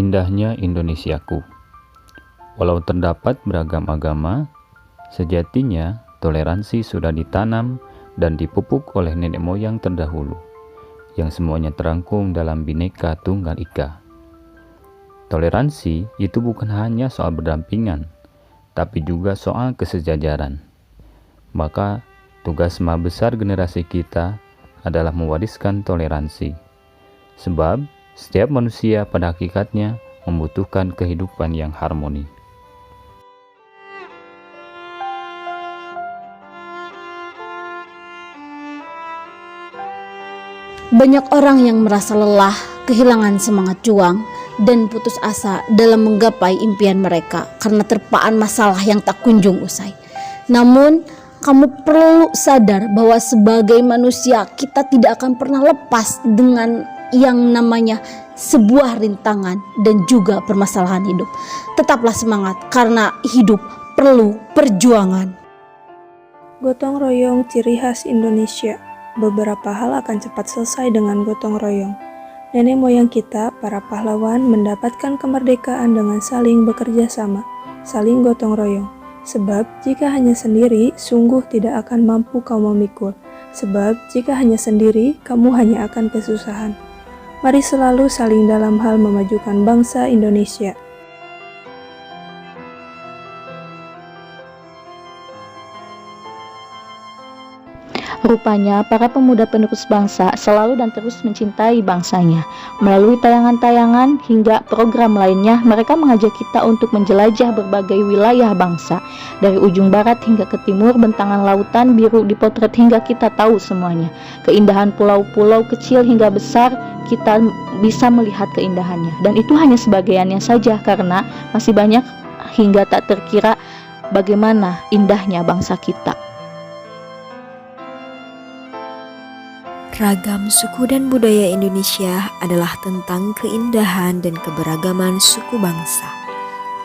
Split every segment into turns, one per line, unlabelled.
Indahnya Indonesiaku. Walau terdapat beragam agama, sejatinya toleransi sudah ditanam dan dipupuk oleh nenek moyang terdahulu, yang semuanya terangkum dalam Bhinneka Tunggal Ika. Toleransi itu bukan hanya soal berdampingan, tapi juga soal kesejajaran. Maka, tugas maha besar generasi kita adalah mewariskan toleransi. Sebab, setiap manusia pada hakikatnya membutuhkan kehidupan yang harmoni.
Banyak orang yang merasa lelah, kehilangan semangat juang, dan putus asa dalam menggapai impian mereka karena terpaan masalah yang tak kunjung usai. Namun, kamu perlu sadar bahwa sebagai manusia kita tidak akan pernah lepas dengan yang namanya sebuah rintangan dan juga permasalahan hidup. Tetaplah semangat karena hidup perlu perjuangan.
Gotong royong ciri khas Indonesia. Beberapa hal akan cepat selesai dengan gotong royong. Nenek moyang kita, para pahlawan, mendapatkan kemerdekaan dengan saling bekerja sama, saling gotong royong. Sebab jika hanya sendiri, sungguh tidak akan mampu kau memikul. Sebab jika hanya sendiri, kamu hanya akan kesusahan. Mari selalu saling dalam hal memajukan bangsa Indonesia.
Rupanya, para pemuda penerus bangsa selalu dan terus mencintai bangsanya. Melalui tayangan-tayangan hingga program lainnya, mereka mengajak kita untuk menjelajah berbagai wilayah bangsa. Dari ujung barat hingga ke timur, bentangan lautan biru dipotret hingga kita tahu semuanya. Keindahan pulau-pulau kecil hingga besar, kita bisa melihat keindahannya. Dan itu hanya sebagiannya saja, karena masih banyak hingga tak terkira bagaimana indahnya bangsa kita.
Ragam suku dan budaya Indonesia adalah tentang keindahan dan keberagaman suku bangsa.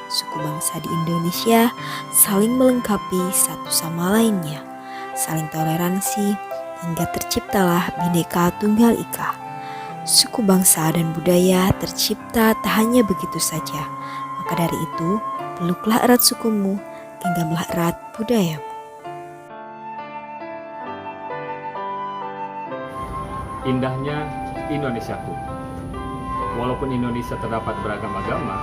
Suku bangsa di Indonesia saling melengkapi satu sama lainnya, saling toleransi, hingga terciptalah Bhinneka Tunggal Ika. Suku bangsa dan budaya tercipta tak hanya begitu saja. Maka dari itu, peluklah erat sukumu, genggamlah erat budayamu.
Indahnya Indonesiaku. Walaupun Indonesia terdapat beragam agama,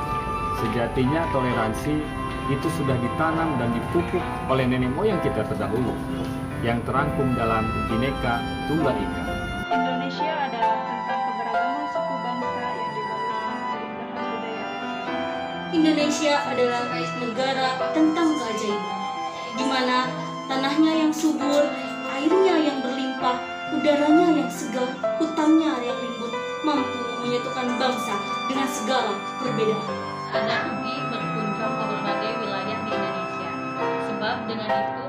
sejatinya toleransi itu sudah ditanam dan dipupuk oleh nenek moyang kita terdahulu, yang terangkum dalam Bhinneka Tunggal Ika.
Indonesia adalah tentang keberagaman suku bangsa yang dibalut keindahan budaya.
Indonesia adalah negara tentang keajaiban, di mana tanahnya yang subur, airnya yang berlimpah, udaranya yang segar, hutannya yang lembut, mampu menyatukan bangsa dengan segala perbedaan.
Anda rugi berkunjung ke berbagai wilayah di Indonesia, sebab dengan itu